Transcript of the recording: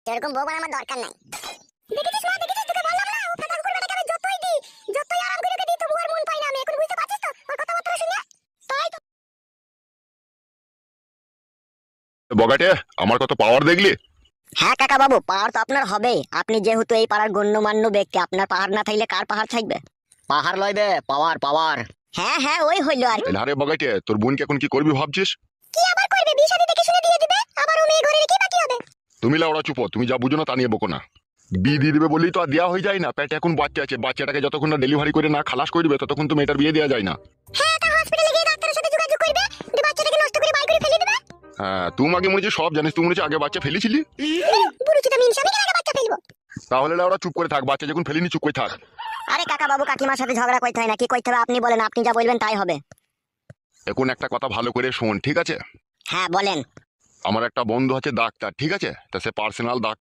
সেরকম বউ আমার দরকার নাই। দেখেছিস না, দেখেছিস, তোকে বললাম না, ও ফাঁকা কুকুরটাকে আমি যতই দিই, যতই আরাম করে দিই, তবু আর মন পাই না। আমি এখন বুঝতে পারছিস তো ওর কথাবার্তা শুনে? তাই তো। বগাটে, আমার কত পাওয়ার দেখলি? হ্যাঁ কাকা বাবু, পাহাড় তো আপনার হবেই। আপনি যেহেতু এই পাড়ার গণ্যমান্য ব্যক্তি, আপনার পাহাড় না থাকলে কার পাহাড় থাকবে? পাহাড় লইবে, পাওয়ার পাওয়ার। হ্যাঁ হ্যাঁ, ওই হইলো আর কি। আরে বগাটে, তোর বোনকে এখন কি করবি ভাবছিস? কি আবার করবে? বিয়ে শাদী দেখে শুনে দিয়ে দিবে, আবার ও মেয়ে ঘরে রেখে বাকি হবে। তুমি লাউড়া চুপো, তুমি যা বুঝো না তা নিয়ে বকো না। বিয়ে দিয়ে দিবে বললেই তো আর দেওয়া হয়ে যায় না। পেটে এখন বাচ্চা আছে, বাচ্চাটাকে যতক্ষণ না ডেলিভারি করে না খালাস করে দিবে ততক্ষণ তো মেয়েটার বিয়ে দেওয়া যায় না। হ্যাঁ, তা হসপিটালে গিয়ে ডাক্তারের সাথে যোগাযোগ করবে, যে বাচ্চাটাকে নষ্ট করে বাই করে ফেলে দিবে। হ্যাঁ, তুমি আগে মনে হচ্ছে সব জানিস। তুমি মনে হচ্ছে আগে বাচ্চা ফেলেছিলি। বুড়ো চুদা মিনসা, আমি কেন আগে বাচ্চা ফেলবো? তাহলে লাউড়া চুপ করে থাক, বাচ্চা যখন ফেলিনি চুপ করে থাক। আরে কাকা বাবু কাকিমার সাথে ঝগড়া করতে হয় না, কি করতে হবে আপনি বলেন, আপনি যা বলবেন তাই হবে। এখন একটা কথা ভালো করে শোন, ঠিক আছে? হ্যাঁ বলেন। আমার একটা বন্ধু আছে ডাক্তার, ঠিক আছে? তা সে পার্সোনাল